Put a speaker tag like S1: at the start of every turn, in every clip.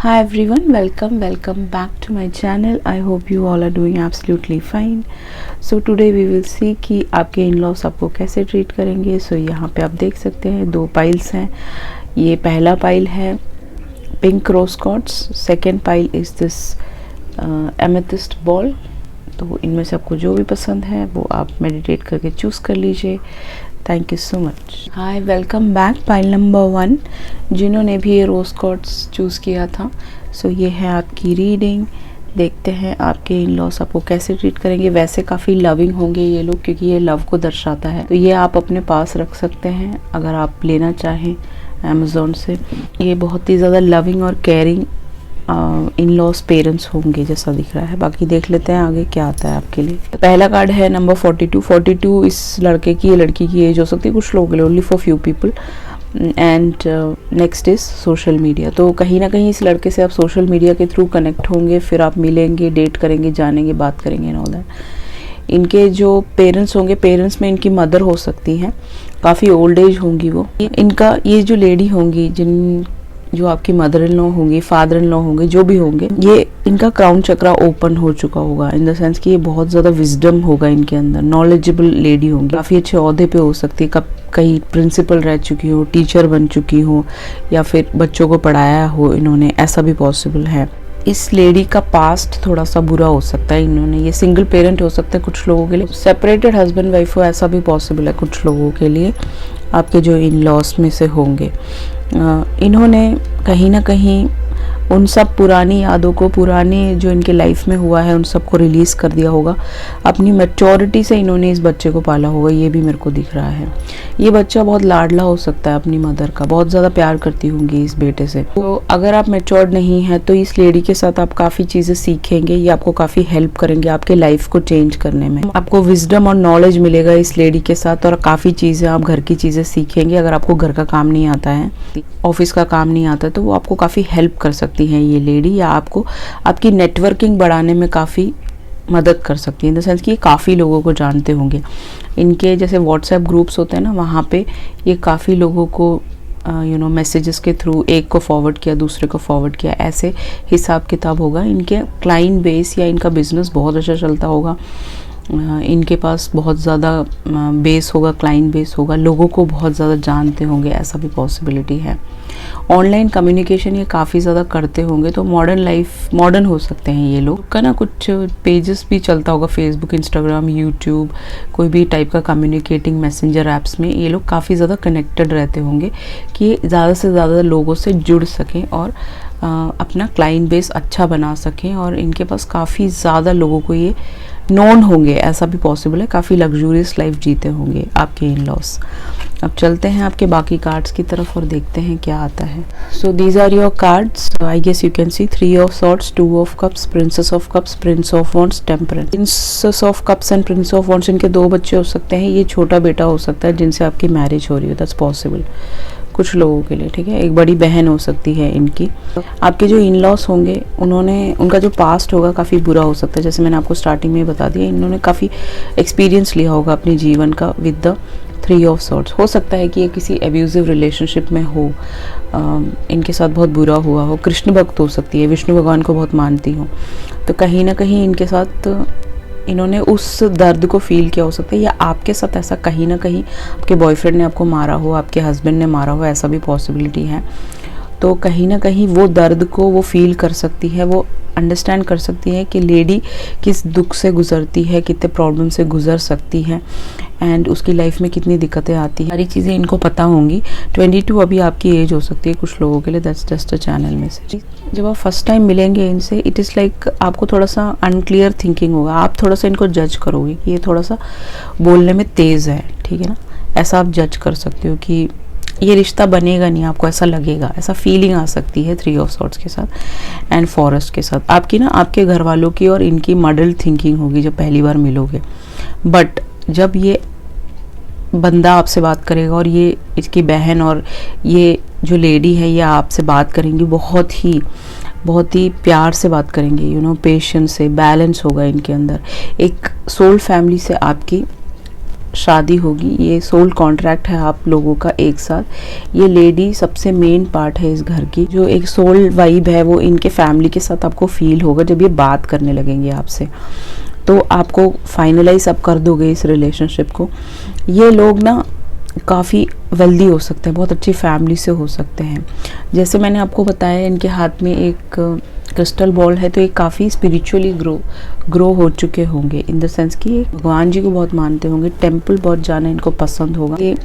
S1: Hi everyone, welcome back to my channel. I hope you all are doing absolutely fine. So today we will see कि आपके इन-लॉस आपको कैसे treat करेंगे. So यहाँ पे आप देख सकते हैं दो पाइल्स हैं. ये पहला पाइल है pink rose quartz, second pile is this amethyst ball. तो इनमें से आपको जो भी पसंद है वो आप मेडिटेट करके चूज़ कर लीजिए. Thank you so much. Hi, welcome back. Pile number 1 जिन्होंने भी ये रोज क्वार्ट्ज चूज़ किया था. सो ये है आपकी रीडिंग. देखते हैं आपके इन लॉस आपको कैसे ट्रीट करेंगे. वैसे काफ़ी लविंग होंगे ये लोग, क्योंकि ये लव को दर्शाता है. तो ये आप अपने पास रख सकते हैं अगर आप लेना चाहें अमेज़ोन से. ये बहुत ही ज़्यादा लविंग और केयरिंग इन लॉस पेरेंट्स होंगे जैसा दिख रहा है. बाकी देख लेते हैं आगे क्या आता है आपके लिए. तो पहला कार्ड है नंबर 42. इस लड़के की या लड़की की एज हो सकती है कुछ लोगों के लिए, only for few people. And next is social media. तो कहीं ना कहीं इस लड़के से आप सोशल मीडिया के थ्रू कनेक्ट होंगे, फिर आप मिलेंगे, डेट करेंगे, जानेंगे, बात करेंगे एंड ऑल दैट. इनके जो पेरेंट्स होंगे, पेरेंट्स में इनकी मदर हो सकती हैं, काफ़ी ओल्ड एज होंगी वो. इनका ये जो लेडी होंगी, जो आपकी मदर इन लॉ होंगी, फादर इन लॉ होंगे, जो भी होंगे, ये इनका क्राउन चक्रा ओपन हो चुका होगा. इन द सेंस कि ये बहुत ज़्यादा विजडम होगा इनके अंदर. नॉलेजेबल लेडी होंगी, काफ़ी अच्छे ओहदे पे हो सकती है. कहीं प्रिंसिपल रह चुकी हो, टीचर बन चुकी हो, या फिर बच्चों को पढ़ाया हो इन्होंने, ऐसा भी पॉसिबल है. इस लेडी का पास्ट थोड़ा सा बुरा हो सकता है. इन्होंने ये सिंगल पेरेंट हो सकता है कुछ लोगों के लिए, सेपरेटेड हस्बैंड वाइफ हो, ऐसा भी पॉसिबल है कुछ लोगों के लिए आपके जो इन लॉस में से होंगे. इन्होंने कहीं ना कहीं उन सब पुरानी यादों को, पुराने जो इनके लाइफ में हुआ है, उन सब को रिलीज़ कर दिया होगा. अपनी मैच्योरिटी से इन्होंने इस बच्चे को पाला होगा, ये भी मेरे को दिख रहा है. ये बच्चा बहुत लाडला हो सकता है अपनी मदर का, बहुत ज़्यादा प्यार करती होंगी इस बेटे से. तो अगर आप मैच्योर्ड नहीं है तो इस लेडी के साथ आप काफ़ी चीज़ें सीखेंगे. ये आपको काफ़ी हेल्प करेंगे आपके लाइफ को चेंज करने में. आपको विजडम और नॉलेज मिलेगा इस लेडी के साथ, और काफ़ी चीज़ें आप घर की चीज़ें सीखेंगे. अगर आपको घर का काम नहीं आता है, ऑफिस का काम नहीं आता है, तो वो आपको काफ़ी हेल्प कर सकती है ये लेडी, या आपको आपकी नेटवर्किंग बढ़ाने में काफ़ी मदद कर सकती है. इन द सेंस कि ये काफ़ी लोगों को जानते होंगे. इनके जैसे व्हाट्सएप ग्रुप्स होते हैं ना, वहाँ पे ये काफ़ी लोगों को मैसेजेस के थ्रू एक को फॉरवर्ड किया, दूसरे को फॉरवर्ड किया, ऐसे हिसाब किताब होगा. इनके क्लाइंट बेस या इनका बिजनेस बहुत अच्छा चलता होगा. इनके पास बहुत ज़्यादा बेस होगा, क्लाइंट बेस होगा, लोगों को बहुत ज़्यादा जानते होंगे, ऐसा भी पॉसिबिलिटी है. ऑनलाइन कम्युनिकेशन ये काफ़ी ज़्यादा करते होंगे. तो मॉडर्न हो सकते हैं ये लोग का ना. कुछ पेजेस भी चलता होगा, फेसबुक, इंस्टाग्राम, यूट्यूब, कोई भी टाइप का कम्युनिकेटिंग मैसेंजर ऐप्स में ये लोग काफ़ी ज़्यादा कनेक्टेड रहते होंगे कि ज़्यादा से ज़्यादा लोगों से जुड़ सकें और अपना क्लाइंट बेस अच्छा बना सकें. और इनके पास काफ़ी ज़्यादा लोगों को ये नोन होंगे, ऐसा भी पॉसिबल है. काफ़ी लग्जूरियस लाइफ जीते होंगे आपके इन लॉस. अब चलते हैं आपके बाकी कार्ड्स की तरफ और देखते हैं क्या आता है. So these are your cards. I guess you can see 3 of swords, 2 of cups, princess of cups, prince of wands, temperance. Princess of cups and prince of wands, इनके 2 बच्चे हो सकते हैं. ये छोटा बेटा हो सकता है जिनसे आपकी मैरिज हो रही हो, दैट्स पॉसिबल कुछ लोगों के लिए. ठीक है, एक बड़ी बहन हो सकती है इनकी. आपके जो इन लॉस होंगे, उनका जो पास्ट होगा काफ़ी बुरा हो सकता है. जैसे मैंने आपको स्टार्टिंग में बता दिया, इन्होंने काफ़ी एक्सपीरियंस लिया होगा अपने जीवन का विद द 3 ऑफ सॉर्ड्स. हो सकता है कि ये किसी एब्यूजिव रिलेशनशिप में हो, इनके साथ बहुत बुरा हुआ हो. कृष्ण भक्त हो सकती है, विष्णु भगवान को बहुत मानती हो. तो कहीं ना कहीं इनके साथ इन्होंने उस दर्द को फील किया हो सकता है, या आपके साथ ऐसा कहीं ना कहीं आपके बॉयफ्रेंड ने आपको मारा हो, आपके हस्बैंड ने मारा हो, ऐसा भी पॉसिबिलिटी है. तो कहीं ना कहीं वो दर्द को वो फील कर सकती है, वो अंडरस्टैंड कर सकती है कि लेडी किस दुख से गुजरती है, कितने प्रॉब्लम से गुजर सकती है, एंड उसकी लाइफ में कितनी दिक्कतें आती हैं. सारी चीज़ें इनको पता होंगी. 22 अभी आपकी एज हो सकती है कुछ लोगों के लिए. That's just a channel message. जब आप फर्स्ट टाइम मिलेंगे इनसे, इट इज़ लाइक आपको थोड़ा सा अनक्लियर थिंकिंग होगा. आप थोड़ा सा इनको जज करोगे कि ये थोड़ा सा बोलने में तेज़ है. ठीक है ना, ऐसा आप जज कर सकते हो कि ये रिश्ता बनेगा नहीं, आपको ऐसा लगेगा, ऐसा फीलिंग आ सकती है 3 ऑफ सॉर्ड्स के साथ एंड फॉरेस्ट के साथ. आपकी ना आपके घर वालों की और इनकी मॉडल थिंकिंग होगी जब पहली बार मिलोगे. बट जब ये बंदा आपसे बात करेगा और ये इसकी बहन और ये जो लेडी है ये आपसे बात करेंगी, बहुत ही प्यार से बात करेंगे, पेशेंस से. बैलेंस होगा इनके अंदर. एक सोल फैमिली से आपकी शादी होगी, ये सोल कॉन्ट्रैक्ट है आप लोगों का एक साथ। ये लेडी सबसे मेन पार्ट है इस घर की, जो एक सोल वाइब है वो इनके फैमिली के साथ आपको फील होगा जब ये बात करने लगेंगे आपसे, तो आपको फाइनलाइज आप कर दोगे इस रिलेशनशिप को। ये लोग ना काफ़ी वेल्दी हो सकते हैं, बहुत अच्छी फैमिली से हो सकते हैं। जैसे मैंने आपको बताया इनके हाथ में एक क्रिस्टल बॉल है, तो ये काफ़ी स्पिरिचुअली ग्रो हो चुके होंगे, इन द सेंस कि ये भगवान जी को बहुत मानते होंगे, टेम्पल बहुत जाना इनको पसंद होगा। ये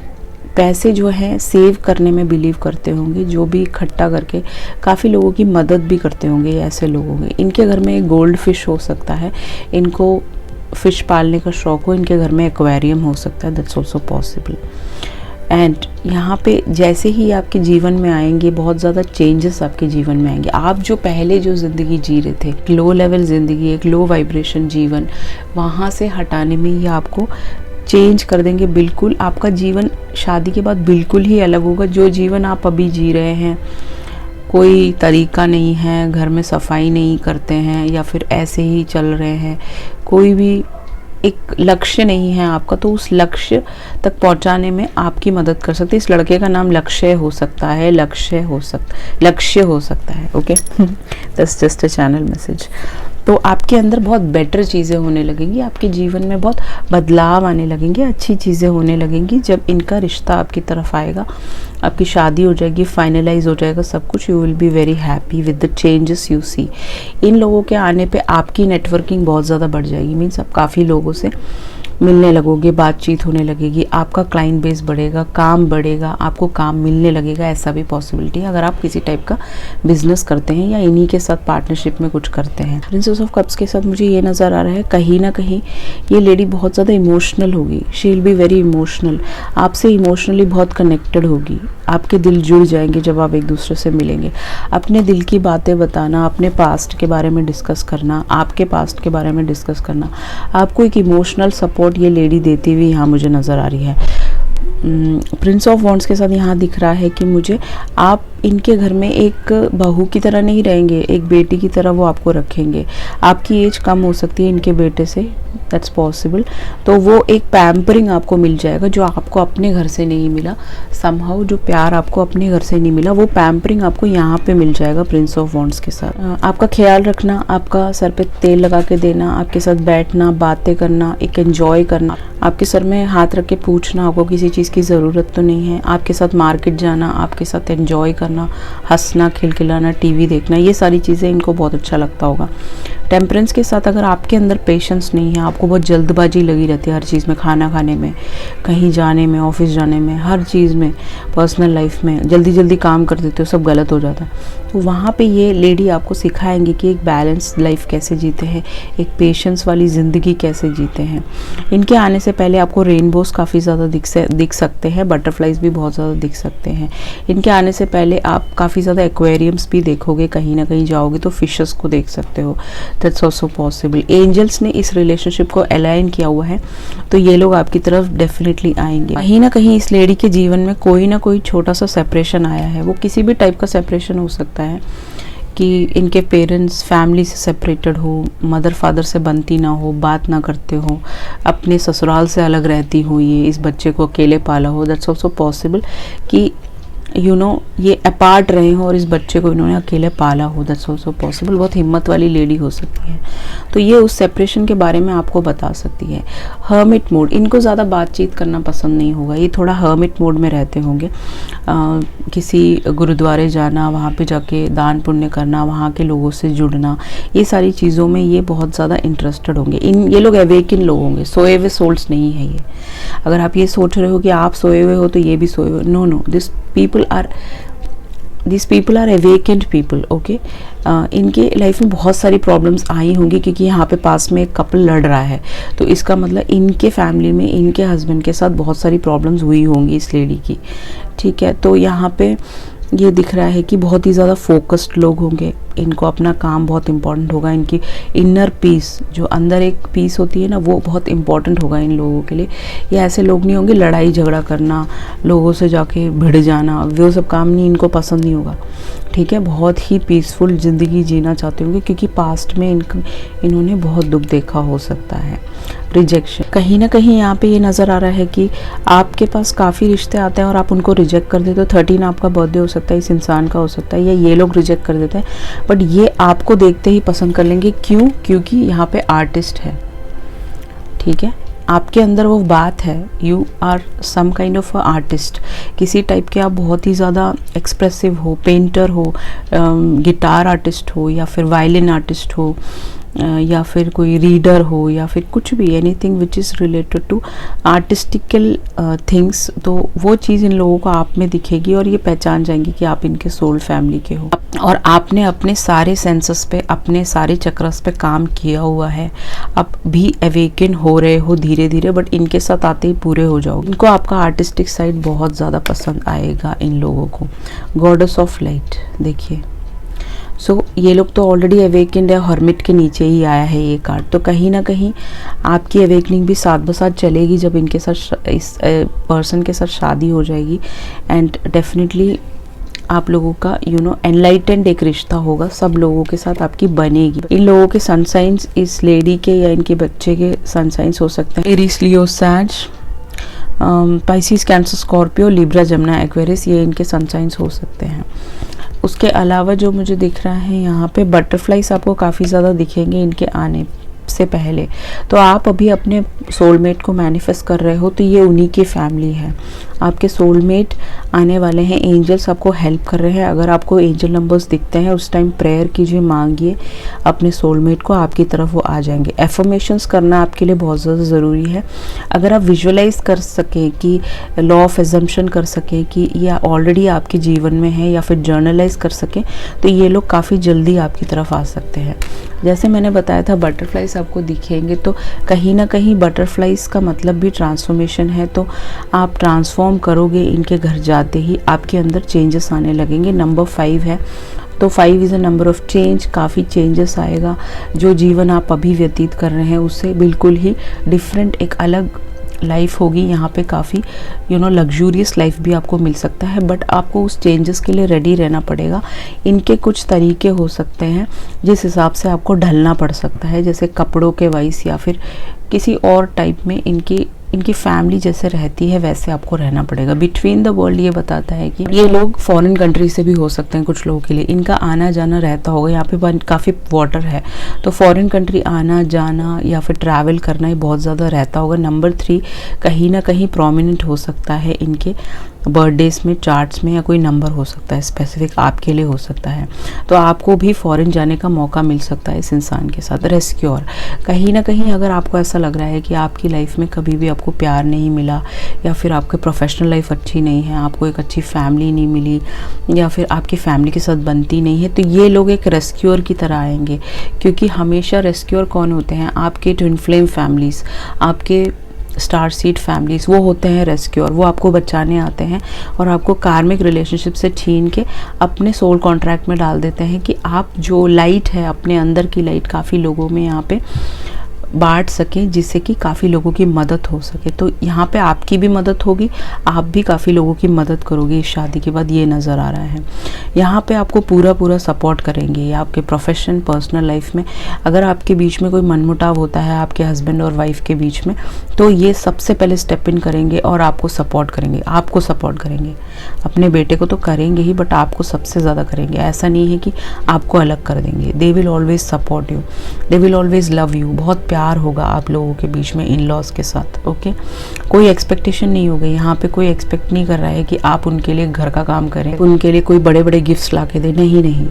S1: पैसे जो है सेव करने में बिलीव करते होंगे, जो भी इकट्ठा करके काफ़ी लोगों की मदद भी करते होंगे। ये ऐसे लोग होंगे। इनके घर में एक गोल्ड फिश हो सकता है, इनको फिश पालने का शौक हो, इनके घर में एक्वेरियम हो सकता है, दैट्स ऑल्सो पॉसिबल। एंड यहाँ पे जैसे ही आपके जीवन में आएंगे बहुत ज़्यादा चेंजेस आपके जीवन में आएंगे। आप जो पहले जो ज़िंदगी जी रहे थे, एक लो लेवल ज़िंदगी, एक लो वाइब्रेशन जीवन, वहाँ से हटाने में ये आपको चेंज कर देंगे बिल्कुल। आपका जीवन शादी के बाद बिल्कुल ही अलग होगा। जो जीवन आप अभी जी रहे हैं, कोई तरीका नहीं है, घर में सफाई नहीं करते हैं या फिर ऐसे ही चल रहे हैं, कोई भी एक लक्ष्य नहीं है आपका, तो उस लक्ष्य तक पहुंचाने में आपकी मदद कर सकते हैं। इस लड़के का नाम लक्ष्य हो सकता है, लक्ष्य हो सकता है। Okay, that's just a channel message. तो आपके अंदर बहुत बेटर चीज़ें होने लगेंगी, आपके जीवन में बहुत बदलाव आने लगेंगे, अच्छी चीज़ें होने लगेंगी जब इनका रिश्ता आपकी तरफ आएगा। आपकी शादी हो जाएगी, फाइनलाइज हो जाएगा सब कुछ। You will be very happy with the changes you see. इन लोगों के आने पे आपकी नेटवर्किंग बहुत ज़्यादा बढ़ जाएगी, मीन्स आप काफ़ी लोगों से मिलने लगोगे, बातचीत होने लगेगी, आपका क्लाइंट बेस बढ़ेगा, काम बढ़ेगा, आपको काम मिलने लगेगा, ऐसा भी पॉसिबिलिटी है अगर आप किसी टाइप का बिजनेस करते हैं या इन्हीं के साथ पार्टनरशिप में कुछ करते हैं। प्रिंसेस ऑफ कप्स के साथ मुझे ये नज़र आ रहा है कहीं ना कहीं ये लेडी बहुत ज़्यादा इमोशनल होगी, she will be very emotional, आपसे इमोशनली बहुत कनेक्टेड होगी, आपके दिल जुड़ जाएंगे जब आप एक दूसरे से मिलेंगे। अपने दिल की बातें बताना, अपने पास्ट के बारे में डिस्कस करना, आपके पास्ट के बारे में डिस्कस करना, आपको एक इमोशनल सपोर्ट ये लेडी देती हुई यहाँ मुझे नज़र आ रही है। प्रिंस ऑफ वॉन्ड्स के साथ यहाँ दिख रहा है कि मुझे आप इनके घर में एक बहू की तरह नहीं रहेंगे, एक बेटी की तरह वो आपको रखेंगे। आपकी एज कम हो सकती है इनके बेटे से, दैट्स पॉसिबल। तो वो एक पैम्परिंग आपको मिल जाएगा जो आपको अपने घर से नहीं मिला, समहाउ जो प्यार आपको अपने घर से नहीं मिला वो पैम्परिंग आपको यहाँ पे मिल जाएगा प्रिंस ऑफ वॉन्ड्स के साथ। आपका ख्याल रखना, आपका सर पे तेल लगा के देना, आपके साथ बैठना, बातें करना, एक एंजॉय करना, आपके सर में हाथ रख के पूछना आपको किसी चीज़ की ज़रूरत तो नहीं है, आपके साथ मार्केट जाना, आपके साथ एंजॉय करना, हंसना, खिलखिलाना, टीवी देखना, ये सारी चीज़ें इनको बहुत अच्छा लगता होगा। टेम्परेंस के साथ अगर आपके अंदर पेशेंस नहीं है, आपको बहुत जल्दबाजी लगी रहती है हर चीज़ में, खाना खाने में, कहीं जाने में, ऑफिस जाने में, हर चीज़ में, पर्सनल लाइफ में जल्दी जल्दी काम कर देते हो, सब गलत हो जाता है, तो वहाँ पे ये लेडी आपको सिखाएंगे कि एक बैलेंस लाइफ कैसे जीते हैं, एक पेशेंस वाली ज़िंदगी कैसे जीते हैं। इनके आने से पहले आपको रेनबोज काफ़ी ज़्यादा दिख सकते हैं, बटरफ्लाइज भी बहुत ज़्यादा दिख सकते हैं। इनके आने से पहले आप काफ़ी ज़्यादा एक्वेरियम्स भी देखोगे, कहीं ना कहीं जाओगे तो फिशेस को देख सकते हो, दैट्स ऑल्सो पॉसिबल। एंजल्स ने इस रिलेशनशिप को अलाइन किया हुआ है, तो ये लोग आपकी तरफ डेफिनेटली आएंगे। कहीं ना कहीं इस लेडी के जीवन में कोई ना कोई छोटा सा सेपरेशन आया है, वो किसी भी टाइप का सेपरेशन हो सकता है कि इनके पेरेंट्स फैमिली से सेपरेटेड हो, मदर फादर से बनती ना हो, बात ना करते हो, अपने ससुराल से अलग रहती हो, ये इस बच्चे को अकेले पाला हो, दैट्स ऑल्सो पॉसिबल कि ये अपार्ट रहे हो और इस बच्चे को इन्होंने अकेले पाला हो, दैट्स ऑल्सो पॉसिबल। बहुत हिम्मत वाली लेडी हो सकती है, तो ये उस सेपरेशन के बारे में आपको बता सकती है। हर्मिट मोड, इनको ज़्यादा बातचीत करना पसंद नहीं होगा, ये थोड़ा हर्मिट मोड में रहते होंगे। किसी गुरुद्वारे जाना, वहाँ पे जाके दान पुण्य करना, वहाँ के लोगों से जुड़ना, ये सारी चीज़ों में ये बहुत ज़्यादा इंटरेस्टेड होंगे। ये लोग अवेकिन लोग होंगे, सोए हुए सोल्स नहीं है ये। अगर आप ये सोच रहे हो कि आप सोए हुए हो तो ये भी सोए हुए, no, this people are awakened people, okay. इनके लाइफ में बहुत सारी प्रॉब्लम्स आई होंगी क्योंकि यहाँ पे पास में एक कपल लड़ रहा है, तो इसका मतलब इनके फैमिली में इनके हस्बैंड के साथ बहुत सारी प्रॉब्लम्स हुई होंगी इस लेडी की, ठीक है। तो यहाँ पे ये दिख रहा है कि बहुत ही ज़्यादा फोकस्ड लोग होंगे, इनको अपना काम बहुत इम्पोर्टेंट होगा, इनकी इनर पीस, जो अंदर एक पीस होती है ना, वो बहुत इम्पोर्टेंट होगा इन लोगों के लिए। ये ऐसे लोग नहीं होंगे लड़ाई झगड़ा करना, लोगों से जाके भिड़ जाना, वो सब काम नहीं, इनको पसंद नहीं होगा, ठीक है। बहुत ही पीसफुल ज़िंदगी जीना चाहते होंगे, क्योंकि पास्ट में इन्होंने बहुत दुख देखा हो सकता है। रिजेक्शन, कहीं ना कहीं यहाँ पे ये नज़र आ रहा है कि आपके पास काफ़ी रिश्ते आते हैं और आप उनको रिजेक्ट कर देते हो। 13 आपका बर्थडे हो सकता है, इस इंसान का हो सकता है, या ये लोग रिजेक्ट कर देते हैं, बट ये आपको देखते ही पसंद कर लेंगे। क्यों? क्योंकि यहाँ पे आर्टिस्ट है, ठीक है। आपके अंदर वो बात है, you are some kind of artist, किसी टाइप के आप बहुत ही ज़्यादा एक्सप्रेसिव हो, पेंटर हो, गिटार आर्टिस्ट हो, या फिर वायलिन आर्टिस्ट हो, या फिर कोई रीडर हो, या फिर कुछ भी, anything which is related to artistical things. तो वो चीज़ इन लोगों को आप में दिखेगी और ये पहचान जाएंगे कि आप इनके सोल फैमिली के हो, और आपने अपने सारे सेंसेस पे, अपने सारे चक्रस पे काम किया हुआ है। आप भी अवेकन हो रहे हो धीरे धीरे, बट इनके साथ आते ही पूरे हो जाओगे। इनको आपका आर्टिस्टिक साइड बहुत ज़्यादा पसंद आएगा इन लोगों को। गॉडेस ऑफ लाइट, देखिए, सो ये लोग तो ऑलरेडी अवेकन्ड है, हर्मिट के नीचे ही आया है ये कार्ड। तो कहीं ना कहीं आपकी अवेकनिंग भी साथ बसाथ चलेगी जब इनके साथ, इस पर्सन के साथ शादी हो जाएगी, एंड डेफिनेटली आप लोगों का एनलाइटेंड एक रिश्ता होगा, सब लोगों के साथ आपकी बनेगी। इन लोगों के सनसाइंस, इस लेडी के या इनके बच्चे के सनसाइंस हो सकते हैं एरीज, लियो, सैज, पाइसिस, कैंसर, स्कॉर्पियो, लिब्रा, जमुना, एक्वेरियस, ये इनके सनसाइंस हो सकते हैं। उसके अलावा जो मुझे दिख रहा है यहाँ पे, बटरफ्लाइज आपको काफ़ी ज़्यादा दिखेंगे इनके आने से पहले। तो आप अभी अपने सोलमेट को मैनिफेस्ट कर रहे हो, तो ये उन्हीं की फैमिली है। आपके सोलमेट आने वाले हैं, एंजल्स आपको हेल्प कर रहे हैं। अगर आपको एंजल नंबर्स दिखते हैं, उस टाइम प्रेयर कीजिए, मांगिए अपने सोलमेट को, आपकी तरफ वो आ जाएंगे। एफर्मेशंस करना आपके लिए बहुत ज़्यादा ज़रूरी है। अगर आप विजुअलाइज कर सकें, कि लॉ ऑफ एजम्पशन कर सकें कि ये ऑलरेडी आपके जीवन में है, या फिर जर्नलाइज कर सकें, तो ये लोग काफ़ी जल्दी आपकी तरफ आ सकते हैं। जैसे मैंने बताया था, बटरफ्लाइज आपको दिखेंगे, तो कहीं ना कहीं बटरफ्लाइज का मतलब भी ट्रांसफॉर्मेशन है। तो आप ट्रांसफॉर्म करोगे, इनके घर जाते ही आपके अंदर चेंजेस आने लगेंगे। नंबर 5 है, तो 5 is a number of change. काफ़ी चेंजेस आएगा। जो जीवन आप अभी व्यतीत कर रहे हैं उससे बिल्कुल ही डिफरेंट एक अलग लाइफ होगी। यहाँ पे काफ़ी लग्जूरियस लाइफ भी आपको मिल सकता है, बट आपको उस चेंजेस के लिए रेडी रहना पड़ेगा। इनके कुछ तरीके हो सकते हैं जिस हिसाब से आपको ढलना पड़ सकता है, जैसे कपड़ों के वाइस, या फिर किसी और टाइप में इनकी फैमिली जैसे रहती है वैसे आपको रहना पड़ेगा। बिटवीन द वर्ल्ड ये बताता है कि ये लोग फॉरेन कंट्री से भी हो सकते हैं कुछ लोगों के लिए, इनका आना जाना रहता होगा। यहाँ पे काफ़ी वाटर है, तो फॉरेन कंट्री आना जाना या फिर ट्रैवल करना ये बहुत ज़्यादा रहता होगा। नंबर 3 कहीं ना कहीं प्रोमिनेंट हो सकता है इनके बर्थडेज में, चार्ट्स में, या कोई नंबर हो सकता है स्पेसिफिक आपके लिए हो सकता है। तो आपको भी फॉरेन जाने का मौका मिल सकता है इस इंसान के साथ। रेस्क्योर, कहीं ना कहीं अगर आपको ऐसा लग रहा है कि आपकी लाइफ में कभी भी आपको प्यार नहीं मिला, या फिर आपकी प्रोफेशनल लाइफ अच्छी नहीं है, आपको एक अच्छी फैमिली नहीं मिली, या फिर आपकी फैमिली के साथ बनती नहीं है, तो ये लोग एक रेस्क्योर की तरह आएंगे। क्योंकि हमेशा रेस्क्योर कौन होते हैं? आपके ट्विन फ्लेम फैमिलीज, आपके स्टार सीड फैमिलीज, वो होते हैं रेस्क्यूअर। वो आपको बचाने आते हैं और आपको कार्मिक रिलेशनशिप से छीन के अपने सोल कॉन्ट्रैक्ट में डाल देते हैं कि आप जो लाइट है, अपने अंदर की लाइट काफ़ी लोगों में यहाँ पे बांट सकें, जिससे कि काफ़ी लोगों की मदद हो सके। तो यहाँ पे आपकी भी मदद होगी, आप भी काफ़ी लोगों की मदद करोगे इस शादी के बाद, ये नज़र आ रहा है। यहाँ पे आपको पूरा सपोर्ट करेंगे, या आपके प्रोफेशन, पर्सनल लाइफ में अगर आपके बीच में कोई मनमुटाव होता है आपके हस्बैंड और वाइफ के बीच में, तो ये सबसे पहले स्टेप इन करेंगे और आपको सपोर्ट करेंगे। अपने बेटे को तो करेंगे ही, बट आपको सबसे ज़्यादा करेंगे। ऐसा नहीं है कि आपको अलग कर देंगे। They will always support you, they will always love you. बहुत प्यार होगा आप लोगों के बीच में इन लॉज के साथ। ओके, कोई एक्सपेक्टेशन नहीं होगी यहाँ पे। कोई एक्सपेक्ट नहीं कर रहा है कि आप उनके लिए घर का काम करें, उनके लिए कोई बड़े बड़े गिफ्ट्स ला के दें। नहीं,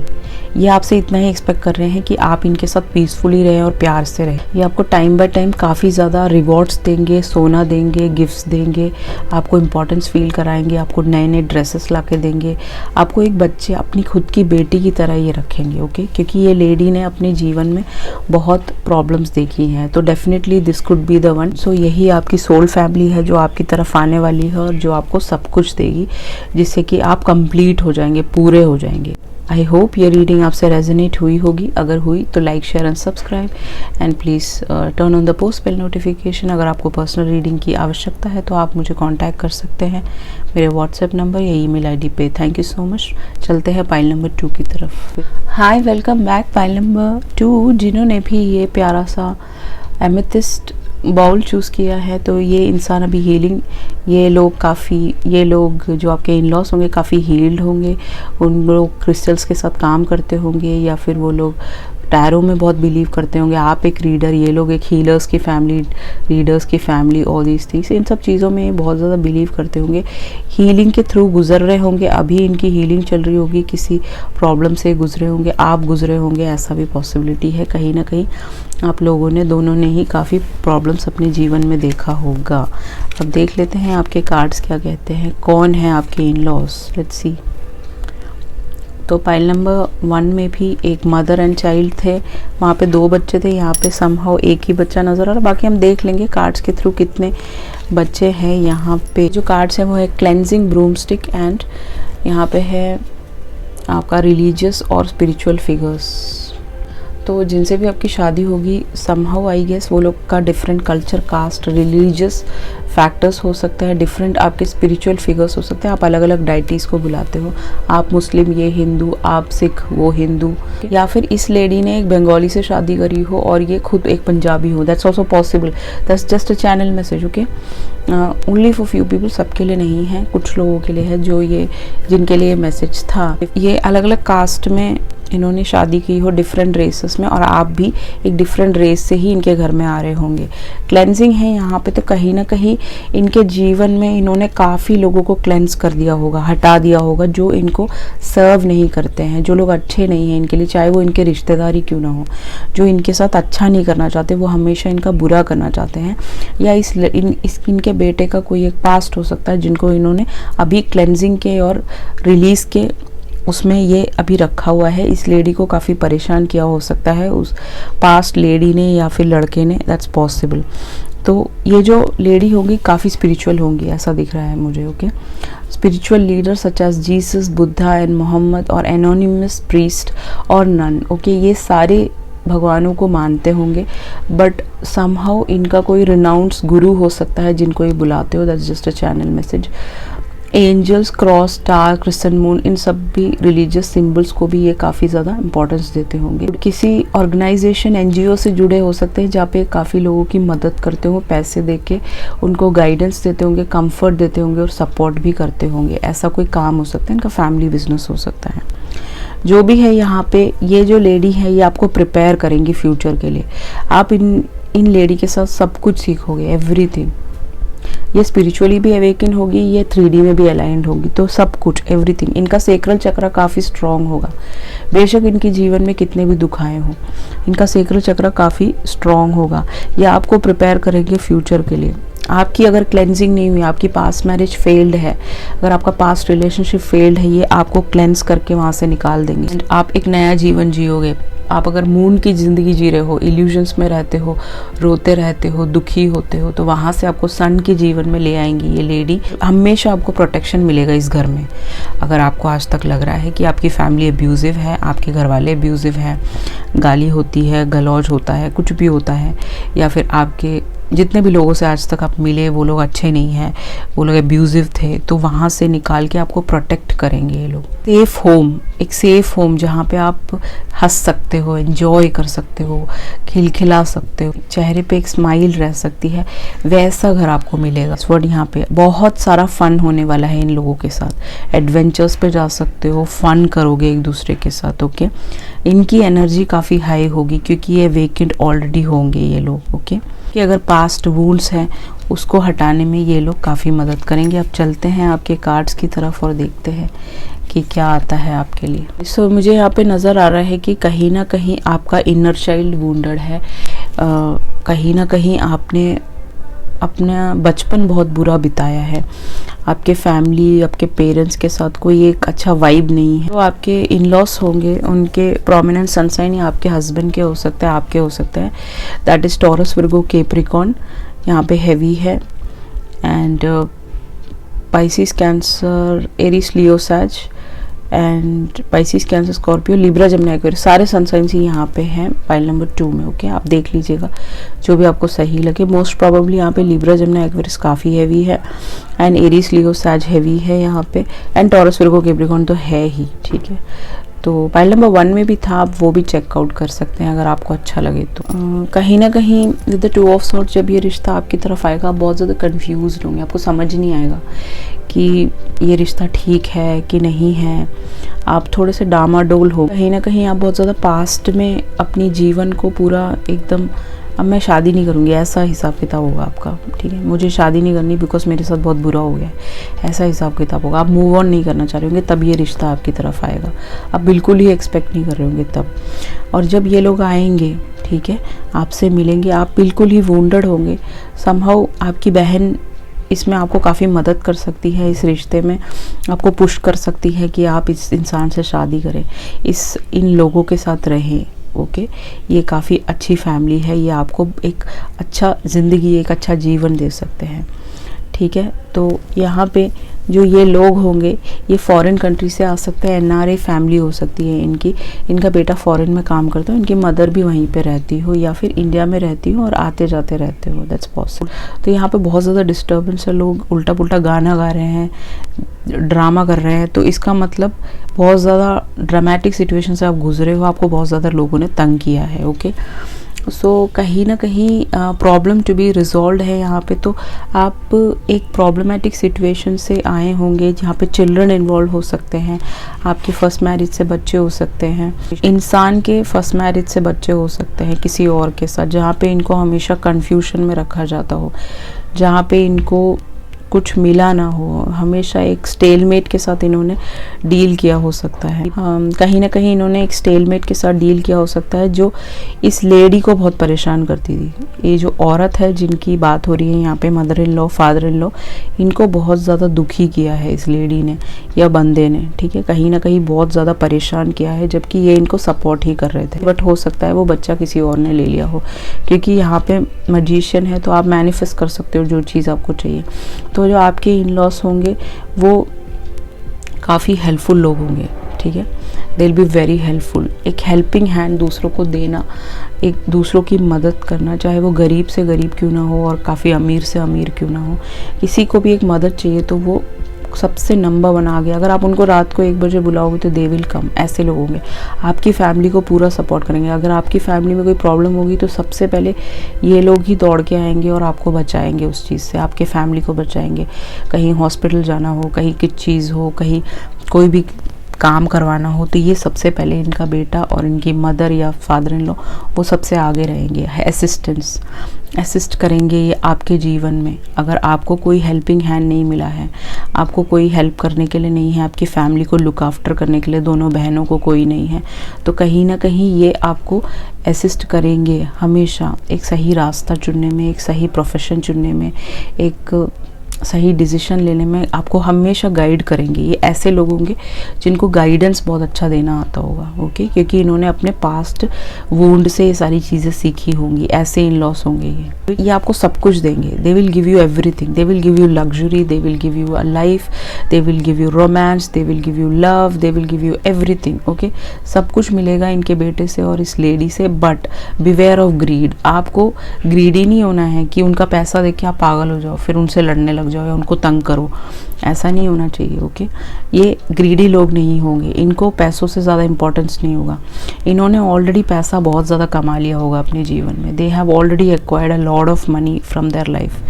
S1: ये आपसे इतना ही एक्सपेक्ट कर रहे हैं कि आप इनके साथ पीसफुली रहें और प्यार से रहें। ये आपको टाइम बाय टाइम काफ़ी ज़्यादा रिवॉर्ड्स देंगे, सोना देंगे, गिफ्ट्स देंगे, आपको इम्पोर्टेंस फील कराएंगे, आपको नए ड्रेसेस ला के देंगे, आपको एक बच्चे, अपनी खुद की बेटी की तरह ये रखेंगे। ओके, क्योंकि ये लेडी ने अपने जीवन में बहुत प्रॉब्लम्स देखी हैं, तो definitely this could be the one. So यही आपकी सोल फैमिली है जो आपकी तरफ आने वाली है और जो आपको सब कुछ देगी, जिससे कि आप कंप्लीट हो जाएंगे, पूरे हो जाएंगे। आई होप ये रीडिंग आपसे रेजोनेट हुई होगी। अगर हुई तो like, share and subscribe and please turn on the post bell notification. अगर आपको पर्सनल रीडिंग की आवश्यकता है तो आप मुझे कांटेक्ट कर सकते हैं मेरे व्हाट्सएप नंबर या ईमेल आईडी पे। Thank you so much. चलते हैं पाइल नंबर 2 की तरफ। हाय, वेलकम बैक पाइल नंबर 2। जिन्होंने भी ये प्यारा सा एमेथिस्ट बाउल चूज़ किया है तो ये इंसान अभी हीलिंग, ये लोग जो आपके इन लॉस होंगे काफ़ी हील्ड होंगे। उन लोग क्रिस्टल्स के साथ काम करते होंगे या फिर वो लोग टैरो में बहुत बिलीव करते होंगे। आप एक रीडर, ये लोग एक हीलर्स की फैमिली, रीडर्स की फैमिली, ऑल दीज थिंग्स, इन सब चीज़ों में बहुत ज़्यादा बिलीव करते होंगे। हीलिंग के थ्रू गुजर रहे होंगे, अभी इनकी हीलिंग चल रही होगी, किसी प्रॉब्लम से गुजरे होंगे, आप गुजरे होंगे, ऐसा भी पॉसिबिलिटी है। कहीं ना कहीं आप लोगों ने, दोनों ने ही काफ़ी प्रॉब्लम्स अपने जीवन में देखा होगा। अब देख लेते हैं आपके कार्ड्स क्या कहते हैं। कौन है आपके इन लॉस, लेट्स सी। तो पाइल नंबर 1 में भी एक मदर एंड चाइल्ड थे, वहाँ पे 2 बच्चे थे, यहाँ पे समहाउ एक ही बच्चा नज़र आ रहा। बाकी हम देख लेंगे कार्ड्स के थ्रू कितने बच्चे हैं। यहाँ पे जो कार्ड्स हैं वो है क्लेंजिंग, ब्रूमस्टिक एंड यहाँ पे है आपका रिलीजियस और स्पिरिचुअल फिगर्स। तो जिनसे भी आपकी शादी होगी समहाउ आई गेस वो लोग का different culture, caste, religious factors हो सकता है, डिफरेंट आपके स्पिरिचुअल फिगर्स हो सकते हैं। आप अलग अलग डाइटीज़ को बुलाते हो, आप मुस्लिम, ये हिंदू, आप सिख, वो हिंदू, या फिर इस लेडी ने एक बंगाली से शादी करी हो और ये खुद एक पंजाबी हो। That's also possible. That's just a channel message, okay. Only for few people, सबके लिए नहीं है, कुछ लोगों के लिए है जो ये, जिनके लिए मैसेज था। ये अलग अलग कास्ट में इन्होंने शादी की हो, डिफरेंट रेसेस में, और आप भी एक डिफरेंट रेस से ही इनके घर में आ रहे होंगे। क्लेंजिंग है यहाँ पे, तो कहीं ना कहीं इनके जीवन में इन्होंने काफ़ी लोगों को क्लेंस कर दिया होगा, हटा दिया होगा, जो इनको सर्व नहीं करते हैं, जो लोग अच्छे नहीं हैं इनके लिए, चाहे वो इनके रिश्तेदार ही क्यों ना हो, जो इनके साथ अच्छा नहीं करना चाहते, वो हमेशा इनका बुरा करना चाहते हैं। या इनके बेटे का कोई एक पास्ट हो सकता है जिनको इन्होंने अभी क्लेंजिंग के और रिलीज़ के उसमें ये अभी रखा हुआ है। इस लेडी को काफ़ी परेशान किया हो सकता है उस पास्ट लेडी ने या फिर लड़के ने, दैट्स पॉसिबल। तो ये जो लेडी होगी काफ़ी स्पिरिचुअल होंगी, ऐसा दिख रहा है मुझे, okay. Spiritual leader such as Jesus, Buddha and Mohammed और एनोनिमस प्रीस्ट और नन, ओके। ये सारे भगवानों को मानते होंगे, बट समहाउ इनका कोई रिनाउंस गुरु हो सकता है जिनको ये बुलाते हो। That's just a channel message. Angels, cross, star, crescent moon, इन सब भी रिलीजियस सिंबल्स को भी ये काफ़ी ज़्यादा इंपॉर्टेंस देते होंगे। किसी ऑर्गेनाइजेशन, एनजीओ से जुड़े हो सकते हैं जहाँ पे काफ़ी लोगों की मदद करते हो, पैसे देके उनको गाइडेंस देते होंगे, कंफर्ट देते होंगे और सपोर्ट भी करते होंगे। ऐसा कोई काम हो सकता है, इनका फैमिली बिजनेस हो सकता है। जो भी है यहाँ पे, ये जो लेडी है ये आपको प्रिपेयर करेंगी फ्यूचर के लिए। आप इन लेडी के साथ सब कुछ सीखोगे, एवरीथिंग। ये स्पिरिचुअली भी अवेकन होगी, ये 3D में भी अलाइंड होगी, तो सब कुछ, एवरीथिंग। इनका सेक्रल चक्र काफ़ी स्ट्रॉन्ग होगा, बेशक इनके जीवन में कितने भी दुख आए हों, इनका सेक्रल चक्र काफ़ी स्ट्रॉन्ग होगा। ये आपको प्रिपेयर करेंगे फ्यूचर के लिए। आपकी अगर क्लेंजिंग नहीं हुई, आपकी पास्ट मैरिज फेल्ड है, अगर आपका पास्ट रिलेशनशिप फेल्ड है, ये आपको क्लेंस करके वहाँ से निकाल देंगे। आप एक नया जीवन जियोगे। आप अगर मून की ज़िंदगी जी रहे हो, इल्यूजन्स में रहते हो, रोते रहते हो, दुखी होते हो, तो वहाँ से आपको सन के जीवन में ले आएंगी ये लेडी। हमेशा आपको प्रोटेक्शन मिलेगा इस घर में। अगर आपको आज तक लग रहा है कि आपकी फैमिली अब्यूजिव है, आपके घर वाले अब्यूजिव हैं, गाली होती है, गलौज होता है, कुछ भी होता है, या फिर आपके जितने भी लोगों से आज तक आप मिले वो लोग अच्छे नहीं हैं, वो लोग अब्यूजिव थे, तो वहाँ से निकाल के आपको प्रोटेक्ट करेंगे ये लोग। सेफ होम, एक सेफ होम जहाँ पे आप हंस सकते हो, एंजॉय कर सकते हो, खिलखिला सकते हो, चेहरे पे एक स्माइल रह सकती है, वैसा घर आपको मिलेगा। इस वर्ड यहाँ पे बहुत सारा फन होने वाला है इन लोगों के साथ। एडवेंचर्स पे जा सकते हो, फन करोगे एक दूसरे के साथ, ओके। इनकी एनर्जी काफ़ी हाई होगी क्योंकि ये वेकेंट ऑलरेडी होंगे ये लोग, ओके। कि अगर पास्ट वूंड्स हैं उसको हटाने में ये लोग काफ़ी मदद करेंगे। अब चलते हैं आपके कार्ड्स की तरफ और देखते हैं कि क्या आता है आपके लिए। सो मुझे यहाँ पे नज़र आ रहा है कि कहीं ना कहीं आपका इनर चाइल्ड वुंडेड है, कहीं ना कहीं आपने अपना बचपन बहुत बुरा बिताया है, आपके फैमिली, आपके पेरेंट्स के साथ कोई एक अच्छा वाइब नहीं है। तो आपके इन लॉस होंगे, उनके प्रोमिनेंट सनसाइन या आपके हस्बैंड के हो सकता है, आपके हो सकता है। That is Taurus, Virgo, Capricorn यहाँ पे हैवी है, and Pisces, Cancer, Aries, Leo, सैज and Pisces, Cancer, Scorpio, Libra, Gemini, Aquarius, सारे सन साइंस ही यहाँ पे हैं पाइल नंबर 2 में। ओके, आप देख लीजिएगा जो भी आपको सही लगे। मोस्ट प्रोबेबली यहाँ पे लिब्रा, जमनी, एक्वेरियस काफ़ी हैवी है, एंड एरीज, लियो, सैज हैवी है यहाँ पे, एंड टॉरस, विर्गो, कैप्रिकॉर्न तो है ही। ठीक है, तो पाइल नंबर 1 में भी था, आप वो भी चेकआउट कर सकते हैं अगर आपको अच्छा लगे तो। कहीं ना कहीं विद द 2 ऑफ सॉर्ड जब ये रिश्ता आपकी तरफ आएगा, आप बहुत ज़्यादा कंफ्यूज होंगे, आपको समझ नहीं आएगा कि ये रिश्ता ठीक है कि नहीं है। आप थोड़े से डामाडोल हो, कहीं ना कहीं आप बहुत ज़्यादा पास्ट में अपनी जीवन को पूरा एकदम, अब मैं शादी नहीं करूँगी, ऐसा हिसाब किताब होगा आपका। ठीक है, मुझे शादी नहीं करनी बिकॉज मेरे साथ बहुत बुरा हो गया है, ऐसा हिसाब किताब होगा। आप मूव ऑन नहीं करना चाह रहे होंगे, तब ये रिश्ता आपकी तरफ आएगा। आप बिल्कुल ही एक्सपेक्ट नहीं कर रहे होंगे तब। और जब ये लोग आएंगे, ठीक है, आपसे मिलेंगे, आप बिल्कुल ही वुंडेड होंगे। समहाउ आपकी बहन इसमें आपको काफ़ी मदद कर सकती है, इस रिश्ते में आपको पुश कर सकती है कि आप इस इंसान से शादी करें, इन लोगों के साथ रहें। ओके, ये काफ़ी अच्छी फैमिली है, ये आपको एक अच्छा ज़िंदगी, एक अच्छा जीवन दे सकते हैं। ठीक है, तो यहाँ पे जो ये लोग होंगे, ये फॉरेन कंट्री से आ सकते हैं, एनआरआई फैमिली हो सकती है इनकी, इनका बेटा फॉरेन में काम करता हो, इनकी मदर भी वहीं पे रहती हो, या फिर इंडिया में रहती हो और आते जाते रहते हो, दैट्स पॉसिबल। तो यहाँ पे बहुत ज़्यादा डिस्टर्बेंस है, लोग उल्टा पुल्टा गाना गा रहे हैं, ड्रामा कर रहे हैं, तो इसका मतलब बहुत ज़्यादा ड्रामेटिक सिचुएशन से आप गुजरे हो, आपको बहुत ज़्यादा लोगों ने तंग किया है। ओके, सो कहीं ना कहीं प्रॉब्लम टू बी रिजॉल्व है यहाँ पे। तो आप एक प्रॉब्लमेटिक सिचुएशन से आए होंगे जहाँ पे चिल्ड्रन इन्वॉल्व हो सकते हैं, आपके फर्स्ट मैरिज से बच्चे हो सकते हैं, इंसान के फर्स्ट मैरिज से बच्चे हो सकते हैं किसी और के साथ, जहाँ पे इनको हमेशा कन्फ्यूजन में रखा जाता हो, जहाँ पे इनको कुछ मिला ना हो, हमेशा एक स्टेलमेट के साथ इन्होंने डील किया हो सकता है। कहीं ना कहीं इन्होंने एक स्टेलमेट के साथ डील किया हो सकता है जो इस लेडी को बहुत परेशान करती थी। ये जो औरत है जिनकी बात हो रही है यहाँ पे, mother in law, father in law, इनको बहुत ज़्यादा दुखी किया है इस लेडी ने या बंदे ने। ठीक है, कहीं ना कहीं बहुत ज़्यादा परेशान किया है, जबकि ये इनको सपोर्ट ही कर रहे थे। बट हो सकता है वो बच्चा किसी और ने ले लिया हो, क्योंकि यहाँ पे मैजिशियन है, तो आप मैनिफेस्ट कर सकते हो जो चीज़ आपको चाहिए। तो जो आपके इन लॉस होंगे वो काफ़ी हेल्पफुल लोग होंगे। ठीक है, they will be very helpful. एक हेल्पिंग हैंड दूसरों को देना, एक दूसरों की मदद करना, चाहे वो गरीब से गरीब क्यों ना हो और काफ़ी अमीर से अमीर क्यों ना हो, किसी को भी एक मदद चाहिए तो वो सबसे नंबर 1 आ गया। अगर आप उनको रात को 1 बजे बुलाओगे तो दे विल कम। ऐसे लोग होंगे, आपकी फैमिली को पूरा सपोर्ट करेंगे। अगर आपकी फैमिली में कोई प्रॉब्लम होगी तो सबसे पहले ये लोग ही दौड़ के आएंगे और आपको बचाएंगे उस चीज़ से, आपके फैमिली को बचाएंगे। कहीं हॉस्पिटल जाना हो, कहीं किस चीज़ हो, कहीं कोई भी काम करवाना हो, तो ये सबसे पहले इनका बेटा और इनकी मदर या फादर इन लॉ वो सबसे आगे रहेंगे। असिस्ट करेंगे ये आपके जीवन में। अगर आपको कोई हेल्पिंग हैंड नहीं मिला है, आपको कोई हेल्प करने के लिए नहीं है, आपकी फैमिली को लुक आफ्टर करने के लिए दोनों बहनों को कोई नहीं है, तो कहीं ना कहीं ये आपको असिस्ट करेंगे हमेशा एक सही रास्ता चुनने में, एक सही प्रोफेशन चुनने में, एक सही डिसीजन लेने में आपको हमेशा गाइड करेंगे। ये ऐसे लोग होंगे जिनको गाइडेंस बहुत अच्छा देना आता होगा। ओके, क्योंकि इन्होंने अपने पास्ट वुंड से ये सारी चीज़ें सीखी होंगी। ऐसे इन लॉस होंगे ये आपको सब कुछ देंगे। They will give you everything, they will give you luxury, they will give you a life, they will give you romance, they will give you love, they will give you everything. Okay, सब कुछ मिलेगा इनके बेटे से और इस lady से। But beware of grid, आपको ग्रीडी नहीं होना है कि उनका पैसा देख के आप पागल हो जाओ फिर उनसे लड़ने लग जाओ या उनको तंग करो, ऐसा नहीं होना चाहिए। ओके, ये ग्रीडी लोग नहीं होंगे, इनको पैसों से ज़्यादा इंपॉर्टेंस नहीं होगा। इन्होंने ऑलरेडी पैसा बहुत ज़्यादा कमा लिया होगा अपने जीवन में। They have already acquired a lot of money from their life.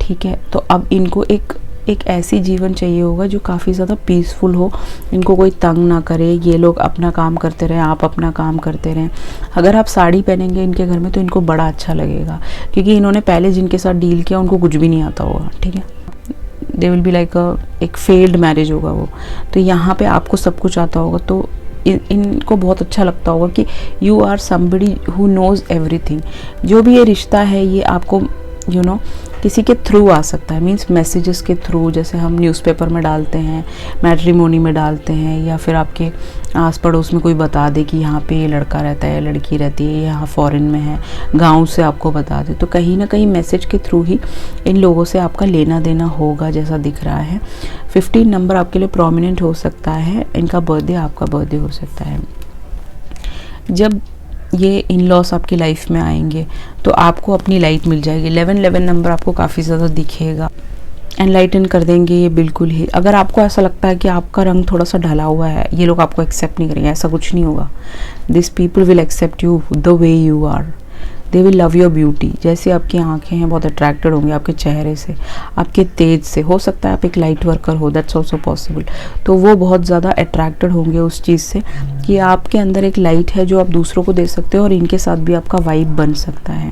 S1: ठीक है, तो अब इनको एक ऐसी जीवन चाहिए होगा जो काफ़ी ज़्यादा पीसफुल हो, इनको कोई तंग ना करे, ये लोग अपना काम करते रहें, आप अपना काम करते रहें। अगर आप साड़ी पहनेंगे इनके घर में तो इनको बड़ा अच्छा लगेगा, क्योंकि इन्होंने पहले जिनके साथ डील किया उनको कुछ भी नहीं आता होगा। ठीक है, दे विल बी लाइक एक फेल्ड मैरिज होगा वो। तो यहाँ पे आपको सब कुछ आता होगा, तो इनको बहुत अच्छा लगता होगा कि you are somebody who knows everything. जो भी ये रिश्ता है ये आपको यू नो किसी के थ्रू आ सकता है, मीन्स मैसेजेस के थ्रू, जैसे हम न्यूज़पेपर में डालते हैं, मैट्रिमोनी में डालते हैं, या फिर आपके आस पड़ोस में कोई बता दे कि यहाँ पे ये लड़का रहता है, लड़की रहती है, यहाँ फॉरेन में है, गांव से आपको बता दे, तो कहीं ना कहीं मैसेज के थ्रू ही इन लोगों से आपका लेना देना होगा जैसा दिख रहा है। 15 नंबर आपके लिए प्रोमिनेंट हो सकता है, इनका बर्थडे आपका बर्थडे हो सकता है। जब ये इन लॉस आपकी लाइफ में आएंगे तो आपको अपनी लाइट मिल जाएगी। 11 नंबर आपको काफ़ी ज़्यादा दिखेगा, एनलाइटन कर देंगे ये बिल्कुल ही। अगर आपको ऐसा लगता है कि आपका रंग थोड़ा सा ढला हुआ है, ये लोग आपको एक्सेप्ट नहीं करेंगे, ऐसा कुछ नहीं होगा। This people will accept you the way you are, they will love your beauty. जैसे आपकी आंखें हैं, बहुत अट्रैक्टेड होंगे आपके चेहरे से, आपके तेज से। हो सकता है आप एक लाइट वर्कर हो, दैट्स ऑल्सो पॉसिबल, तो वो बहुत ज़्यादा अट्रैक्टेड होंगे उस चीज़ से कि आपके अंदर एक लाइट है जो आप दूसरों को दे सकते हो, और इनके साथ भी आपका वाइब बन सकता है,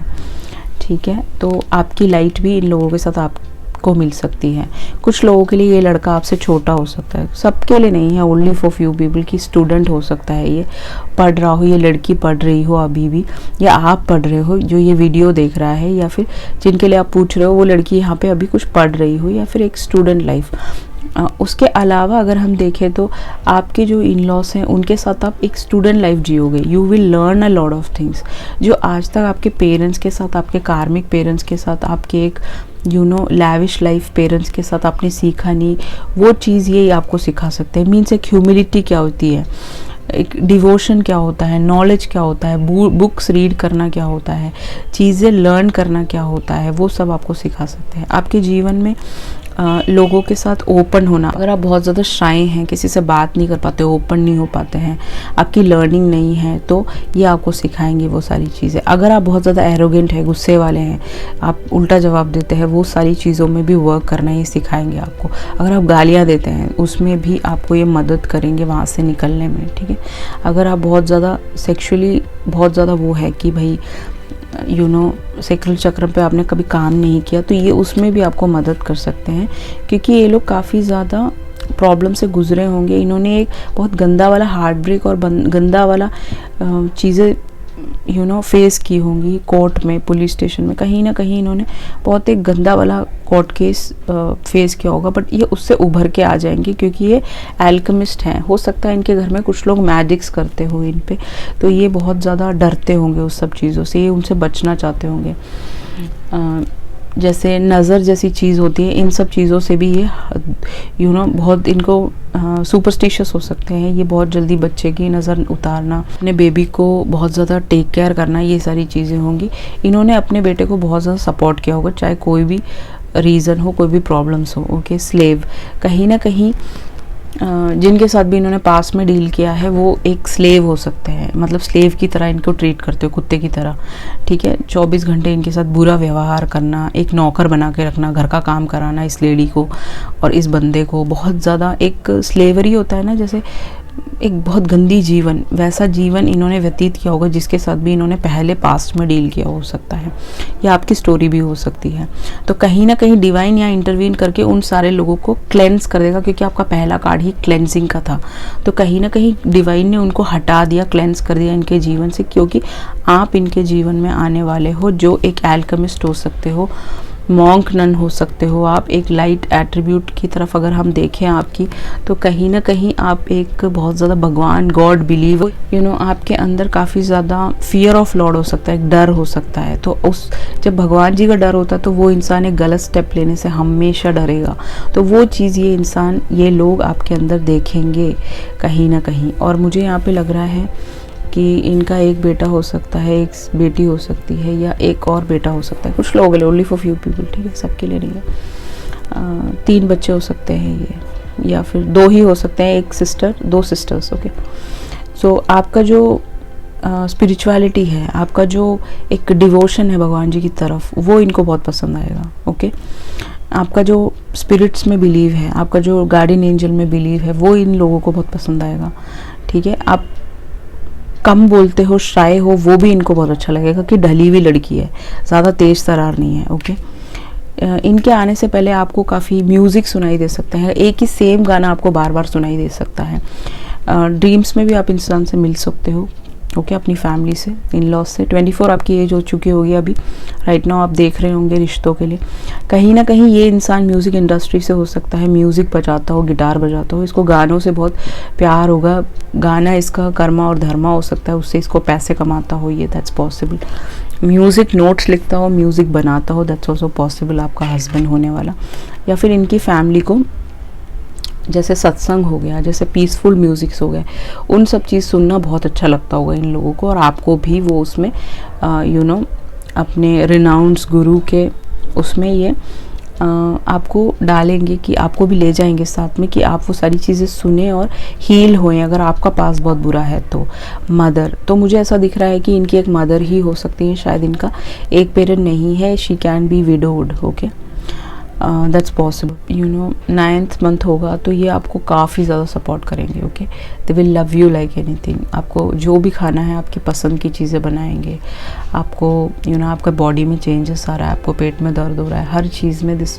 S1: ठीक है। तो आपकी लाइट भी इन लोगों के साथ आपको मिल सकती है। कुछ लोगों के लिए ये लड़का आपसे छोटा हो सकता है, सबके लिए नहीं है, ओनली फॉर फ्यू पीपल की स्टूडेंट हो सकता है, ये पढ़ रहा हो, ये लड़की पढ़ रही हो अभी भी, या आप पढ़ रहे हो जो ये वीडियो देख रहा है, या फिर जिनके लिए आप पूछ रहे हो वो लड़की यहाँ पे अभी कुछ पढ़ रही हो, या फिर एक स्टूडेंट लाइफ। उसके अलावा अगर हम देखें तो आपके जो इन लॉस हैं उनके साथ आप एक स्टूडेंट लाइफ जियोगे। You will learn a lot of things जो आज तक आपके पेरेंट्स के साथ, आपके कार्मिक पेरेंट्स के साथ, आपके एक लैविश लाइफ पेरेंट्स के साथ आपने सीखा नहीं, वो चीज़ ये आपको सिखा सकते हैं। मीन्स एक ह्यूमिलिटी क्या होती है, एक डिवोशन क्या होता है, नॉलेज क्या होता है, बुक्स रीड करना क्या होता है, चीज़ें लर्न करना क्या होता है, वो सब आपको सिखा सकते हैं। आपके जीवन में लोगों के साथ ओपन होना, अगर आप बहुत ज़्यादा शाय हैं, किसी से बात नहीं कर पाते, ओपन नहीं हो पाते हैं, आपकी लर्निंग नहीं है, तो ये आपको सिखाएंगे वो सारी चीज़ें। अगर आप बहुत ज़्यादा एरोगेंट है, गुस्से वाले हैं, आप उल्टा जवाब देते हैं, वो सारी चीज़ों में भी वर्क करना ये सिखाएंगे आपको। अगर आप गालियाँ देते हैं उसमें भी आपको ये मदद करेंगे वहाँ से निकलने में, ठीक है। अगर आप बहुत ज़्यादा सेक्सुअली बहुत ज़्यादा वो है कि भाई सेक्सुअल चक्र पे आपने कभी काम नहीं किया, तो ये उसमें भी आपको मदद कर सकते हैं, क्योंकि ये लोग काफ़ी ज़्यादा प्रॉब्लम से गुजरे होंगे। इन्होंने एक बहुत गंदा वाला हार्ट ब्रेक और गंदा वाला चीज़ें फेस की होंगी कोर्ट में, पुलिस स्टेशन में, कहीं ना कहीं इन्होंने बहुत एक गंदा वाला कोर्ट केस फेस किया होगा, बट ये उससे उभर के आ जाएंगे क्योंकि ये एल्केमिस्ट हैं। हो सकता है इनके घर में कुछ लोग मैजिक्स करते हो इन पे, तो ये बहुत ज़्यादा डरते होंगे उस सब चीज़ों से, ये उनसे बचना चाहते होंगे। जैसे नज़र जैसी चीज़ होती है, इन सब चीज़ों से भी ये बहुत इनको सुपरस्टिशियस हो सकते हैं। ये बहुत जल्दी बच्चे की नज़र उतारना, अपने बेबी को बहुत ज़्यादा टेक केयर करना, ये सारी चीज़ें होंगी। इन्होंने अपने बेटे को बहुत ज़्यादा सपोर्ट किया होगा, चाहे कोई भी रीज़न हो, कोई भी प्रॉब्लम्स हो। ओके, स्लेव कहीं ना कहीं जिनके साथ भी इन्होंने पास में डील किया है वो एक स्लेव हो सकते हैं, मतलब स्लेव की तरह इनको ट्रीट करते हो, कुत्ते की तरह, ठीक है। 24 घंटे इनके साथ बुरा व्यवहार करना, एक नौकर बना के रखना, घर का काम कराना इस लेडी को और इस बंदे को, बहुत ज़्यादा एक स्लेवरी होता है ना, जैसे एक बहुत गंदी जीवन, वैसा जीवन इन्होंने व्यतीत किया होगा जिसके साथ भी इन्होंने पहले पास्ट में डील किया हो सकता है, या आपकी स्टोरी भी हो सकती है। तो कहीं ना कहीं डिवाइन यहाँ इंटरवीन करके उन सारे लोगों को क्लेंस कर देगा, क्योंकि आपका पहला कार्ड ही क्लेंसिंग का था। तो कहीं ना कहीं डिवाइन ने उनको हटा दिया, क्लेंस कर दिया इनके जीवन से, क्योंकि आप इनके जीवन में आने वाले हो जो एक एल्केमिस्ट हो सकते हो, मॉन्क नन हो सकते हो आप। एक लाइट एट्रीब्यूट की तरफ अगर हम देखें आपकी, तो कहीं ना कहीं आप एक बहुत ज़्यादा भगवान, गॉड बिलीव, आपके अंदर काफ़ी ज़्यादा फियर ऑफ लॉर्ड हो सकता है, एक डर हो सकता है। तो जब भगवान जी का डर होता है तो वो इंसान एक गलत स्टेप लेने से हमेशा डरेगा। तो वो चीज़ ये लोग आपके अंदर देखेंगे कहीं ना कहीं। और मुझे यहाँ पे लग रहा है कि इनका एक बेटा हो सकता है, एक बेटी हो सकती है, या एक और बेटा हो सकता है। कुछ लोगों के लिए, ओनली फॉर फ्यू पीपल, ठीक है, सबके लिए नहीं है। 3 बच्चे हो सकते हैं ये, या फिर 2 ही हो सकते हैं, एक सिस्टर, 2 सिस्टर्स। ओके, सो आपका जो स्पिरिचुअलिटी है, आपका जो एक डिवोशन है भगवान जी की तरफ, वो इनको बहुत पसंद आएगा। ओके, आपका जो स्पिरिट्स में बिलीव है, आपका जो गार्डियन एंजल में बिलीव है, वो इन लोगों को बहुत पसंद आएगा, ठीक है। आप कम बोलते हो, शाय हो, वो भी इनको बहुत अच्छा लगेगा कि ढली हुई लड़की है, ज़्यादा तेज तरार नहीं है। ओके, इनके आने से पहले आपको काफ़ी म्यूज़िक सुनाई दे सकता है, एक ही सेम गाना आपको बार बार सुनाई दे सकता है। ड्रीम्स में भी आप इंसान से मिल सकते हो, ओके, अपनी फैमिली से, इन लॉज से। 24 आपकी एज हो चुकी होगी अभी, राइट नाउ आप देख रहे होंगे रिश्तों के लिए। कहीं ना कहीं ये इंसान म्यूज़िक इंडस्ट्री से हो सकता है, म्यूज़िक बजाता हो, गिटार बजाता हो, इसको गानों से बहुत प्यार होगा, गाना इसका कर्मा और धर्मा हो सकता है, उससे इसको पैसे कमाता हो, ये दैट्स पॉसिबल। म्यूज़िक नोट्स लिखता हो, म्यूज़िक बनाता हो, दैट्स ऑल्सो पॉसिबल, आपका हस्बैंड होने वाला। या फिर इनकी फैमिली को जैसे सत्संग हो गया, जैसे पीसफुल म्यूज़िक्स हो गए, उन सब चीज़ सुनना बहुत अच्छा लगता होगा इन लोगों को, और आपको भी वो उसमें अपने रिनाउंस गुरु के उसमें ये आपको डालेंगे, कि आपको भी ले जाएंगे साथ में, कि आप वो सारी चीज़ें सुने और हील होएं। अगर आपका पास बहुत बुरा है तो मदर, तो मुझे ऐसा दिख रहा है कि इनकी एक मदर ही हो सकती है, शायद इनका एक पेरेंट नहीं है, she can be widowed, okay, that's possible. 9th month होगा तो ये आपको काफ़ी ज़्यादा सपोर्ट करेंगे, okay, they will love you like anything. आपको जो भी खाना है आपकी पसंद की चीज़ें बनाएंगे, आपको आपका बॉडी में चेंजेस आ रहा है, आपको पेट में दर्द हो रहा है, हर चीज़ में this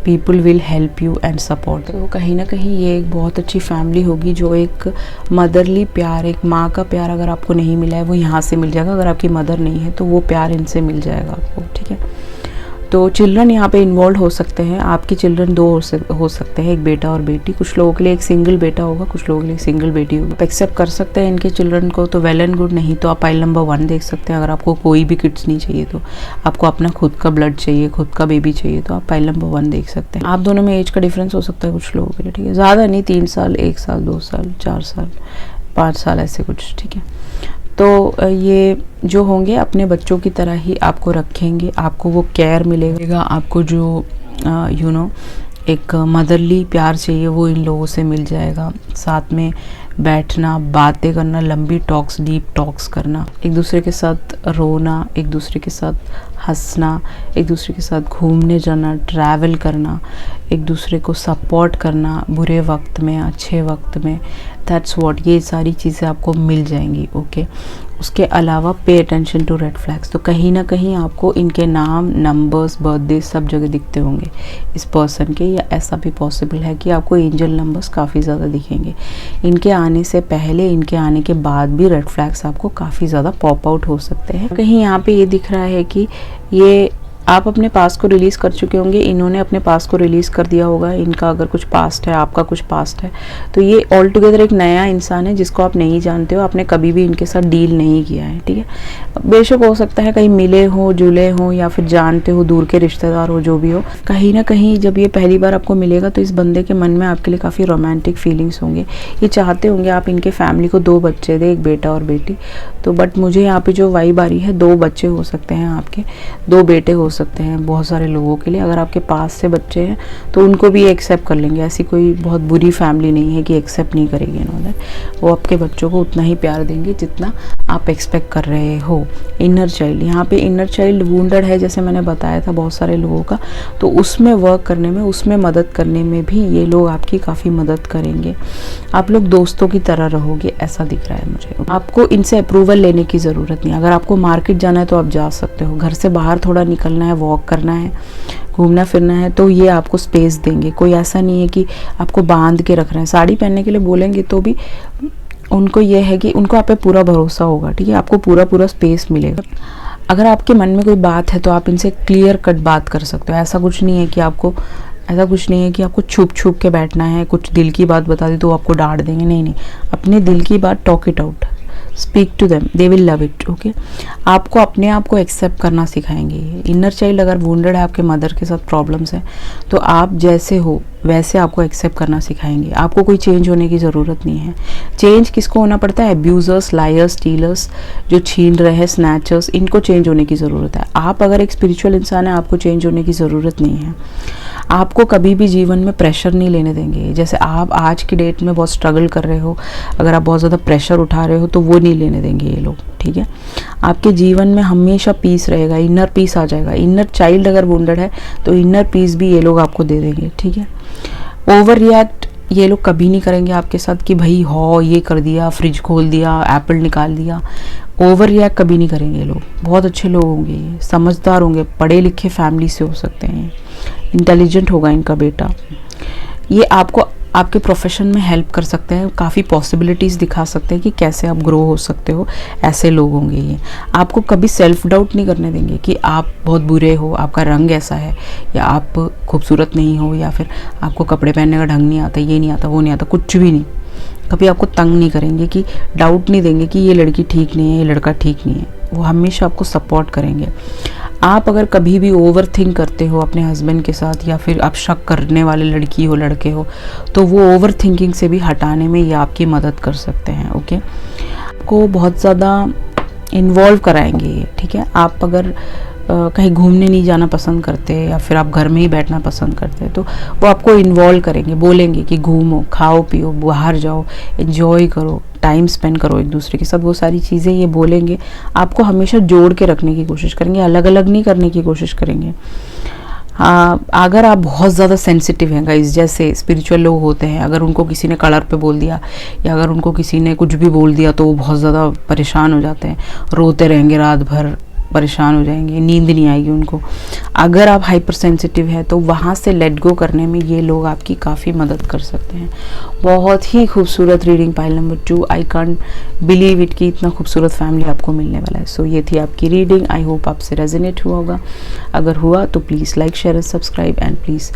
S1: people will help you and support. तो कहीं ना कहीं ये एक बहुत अच्छी फैमिली होगी, जो एक मदरली प्यार, एक माँ का प्यार अगर आपको नहीं मिला है वो यहाँ से मिल जाएगा। अगर आपकी मदर नहीं है तो वो प्यार इनसे मिल जाएगा आपको, ठीक है। तो चिल्ड्रन यहाँ पे इन्वॉल्व हो सकते हैं, आपके चिल्ड्रन 2 हो सकते हैं, एक बेटा और बेटी। कुछ लोगों के लिए एक सिंगल बेटा होगा, कुछ लोगों के लिए एक सिंगल बेटी होगी। आप एक्सेप्ट कर सकते हैं इनके चिल्ड्रन को तो वेल एंड गुड, नहीं तो आप पाइल नंबर 1 देख सकते हैं। अगर आपको कोई भी किड्स नहीं चाहिए, तो आपको अपना खुद का ब्लड चाहिए, खुद का बेबी चाहिए, तो आप पाइल नंबर 1 देख सकते हैं। आप दोनों में एज का डिफरेंस हो सकता है कुछ लोगों के लिए, ठीक है, ज़्यादा नहीं, 3 साल, 1 साल, 2 साल, 4 साल, 5 साल, ऐसे कुछ, ठीक है। तो ये जो होंगे अपने बच्चों की तरह ही आपको रखेंगे, आपको वो केयर मिलेगा, आपको जो एक मदरली प्यार चाहिए वो इन लोगों से मिल जाएगा। साथ में बैठना, बातें करना, लंबी टॉक्स, डीप टॉक्स करना, एक दूसरे के साथ रोना, एक दूसरे के साथ हंसना, एक दूसरे के साथ घूमने जाना, ट्रैवल करना, एक दूसरे को सपोर्ट करना बुरे वक्त में, अच्छे वक्त में, दैट्स व्हाट, ये सारी चीज़ें आपको मिल जाएंगी, ओके। उसके अलावा pay attention to red flags, तो कहीं ना कहीं आपको इनके नाम, नंबर्स, बर्थडे सब जगह दिखते होंगे इस पर्सन के, या ऐसा भी पॉसिबल है कि आपको एंजल नंबर्स काफ़ी ज़्यादा दिखेंगे। इनके आने से पहले, इनके आने के बाद भी रेड फ्लैग्स आपको काफ़ी ज़्यादा पॉप आउट हो सकते हैं। कहीं यहाँ पे ये दिख रहा है कि ये आप अपने पास को रिलीज़ कर चुके होंगे, इन्होंने अपने पास को रिलीज़ कर दिया होगा। इनका अगर कुछ पास्ट है, आपका कुछ पास्ट है, तो ये ऑल टुगेदर एक नया इंसान है जिसको आप नहीं जानते हो, आपने कभी भी इनके साथ डील नहीं किया है, ठीक है। बेशक हो सकता है कहीं मिले हो, जुले हो, या फिर जानते हो, दूर के रिश्तेदार हो, जो भी हो। कहीं ना कहीं जब ये पहली बार आपको मिलेगा तो इस बंदे के मन में आपके लिए काफ़ी रोमांटिक फीलिंग्स होंगे। ये चाहते होंगे आप इनके फैमिली को 2 बच्चे दे, एक बेटा और बेटी। तो बट मुझे यहाँ पे जो वाइब आ रही है, 2 बच्चे हो सकते हैं आपके, 2 बेटे हो सकते हैं बहुत सारे लोगों के लिए। अगर आपके पास से बच्चे हैं तो उनको भी एक्सेप्ट कर लेंगे, ऐसी कोई बहुत बुरी फैमिली नहीं है कि एक्सेप्ट नहीं करेगी इन्होंने, वो आपके बच्चों को उतना ही प्यार देंगे जितना आप एक्सपेक्ट कर रहे हो। इनर चाइल्ड, यहाँ पे इनर चाइल्ड वुंडेड है, जैसे मैंने बताया था बहुत सारे लोगों का, तो उसमें वर्क करने में, उसमें मदद करने में भी ये लोग आपकी काफ़ी मदद करेंगे। आप लोग दोस्तों की तरह रहोगे, ऐसा दिख रहा है मुझे। आपको इनसे अप्रूवल लेने की ज़रूरत नहीं। अगर आपको मार्केट जाना है तो आप जा सकते हो, घर से बाहर थोड़ा निकलना है, वॉक करना है, घूमना फिरना है, तो ये आपको स्पेस देंगे। कोई ऐसा नहीं है कि आपको बांध के रख रहे हैं। साड़ी पहनने के लिए बोलेंगे तो भी उनको ये है कि उनको आप पे पूरा भरोसा होगा, ठीक है, आपको पूरा स्पेस मिलेगा। अगर आपके मन में कोई बात है तो आप इनसे क्लियर कट बात कर सकते हो। ऐसा कुछ नहीं है कि आपको छुप के बैठना है, कुछ दिल की बात बता दी तो आपको डांट देंगे, नहीं, अपने दिल की बात talk it out, speak to them, they will love it, okay. आपको अपने आप को एक्सेप्ट करना सिखाएंगे। इनर चाइल्ड अगर वुंडेड है, आपके मदर के साथ प्रॉब्लम्स है, तो आप जैसे हो वैसे आपको एक्सेप्ट करना सिखाएंगे। आपको कोई चेंज होने की ज़रूरत नहीं है। चेंज किसको होना पड़ता है? अब्यूज़र्स, लायर्स, स्टीलर्स, जो छीन रहे हैं, स्नैचर्स, इनको चेंज होने की ज़रूरत है। आप अगर एक स्पिरिचुअल इंसान है, आपको चेंज होने की ज़रूरत नहीं है। आपको कभी भी जीवन में प्रेशर नहीं लेने देंगे। जैसे आप आज की डेट में बहुत स्ट्रगल कर रहे हो, अगर आप बहुत ज़्यादा प्रेशर उठा रहे हो तो वो नहीं लेने देंगे ये लोग, ठीक है। आपके जीवन में हमेशा पीस रहेगा, इनर पीस आ जाएगा। इनर चाइल्ड अगर वुंडेड है तो इनर पीस भी ये लोग आपको दे देंगे, ठीक है। ओवर रिएक्ट ये लोग कभी नहीं करेंगे आपके साथ कि भाई हो ये कर दिया, फ्रिज खोल दिया, एप्पल निकाल दिया। ओवर रिएक्ट कभी नहीं करेंगे ये लोग। बहुत अच्छे लोग होंगे, ये समझदार होंगे, पढ़े लिखे फैमिली से हो सकते हैं, इंटेलिजेंट होगा इनका बेटा। ये आपको आपके प्रोफेशन में हेल्प कर सकते हैं, काफ़ी पॉसिबिलिटीज़ दिखा सकते हैं कि कैसे आप ग्रो हो सकते हो। ऐसे लोग होंगे ये। आपको कभी सेल्फ डाउट नहीं करने देंगे कि आप बहुत बुरे हो, आपका रंग ऐसा है, या आप खूबसूरत नहीं हो, या फिर आपको कपड़े पहनने का ढंग नहीं आता, ये नहीं आता, वो नहीं आता, कुछ भी नहीं। कभी आपको तंग नहीं करेंगे, कि डाउट नहीं देंगे कि ये लड़की ठीक नहीं है, ये लड़का ठीक नहीं है। वो हमेशा आपको सपोर्ट करेंगे। आप अगर कभी भी ओवर थिंक करते हो अपने हस्बैंड के साथ, या फिर आप शक करने वाले लड़की हो, लड़के हो, तो वो ओवर थिंकिंग से भी हटाने में ये आपकी मदद कर सकते हैं। ओके, आपको बहुत ज़्यादा इन्वॉल्व कराएंगे ये, ठीक है। आप अगर कहीं घूमने नहीं जाना पसंद करते, या फिर आप घर में ही बैठना पसंद करते हैं, तो वो आपको इन्वॉल्व करेंगे, बोलेंगे कि घूमो, खाओ पियो, बाहर जाओ, एंजॉय करो, टाइम स्पेंड करो एक दूसरे के साथ। वो सारी चीज़ें ये बोलेंगे, आपको हमेशा जोड़ के रखने की कोशिश करेंगे, अलग अलग नहीं करने की कोशिश करेंगे। हाँ, अगर आप बहुत ज़्यादा सेंसिटिव हैं गाइस, जैसे स्पिरिचुअल लोग होते हैं, अगर उनको किसी ने कलर पे बोल दिया, या अगर उनको किसी ने कुछ भी बोल दिया, तो वो बहुत ज़्यादा परेशान हो जाते हैं, रोते रहेंगे रात भर, परेशान हो जाएंगे, नींद नहीं आएगी उनको। अगर आप हाइपर सेंसिटिव है तो वहाँ से लेट गो करने में ये लोग आपकी काफ़ी मदद कर सकते हैं। बहुत ही खूबसूरत reading pile number 2। I can't believe it कि इतना खूबसूरत फैमिली आपको मिलने वाला है। सो ये थी आपकी रीडिंग। आई होप आपसे रेजोनेट हुआ होगा। अगर हुआ तो please like, share and subscribe, and please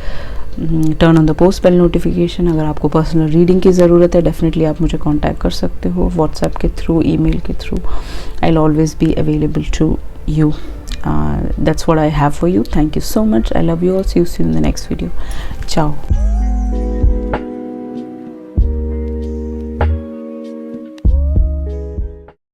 S1: turn on the post bell notification. अगर आपको पर्सनल रीडिंग की ज़रूरत है, डेफिनेटली आप मुझे कांटेक्ट कर सकते हो, व्हाट्सएप के थ्रू, ईमेल के through. I will always be available to you. That's what I have for you. Thank you so much. I love you all. See you soon in the next video. Ciao.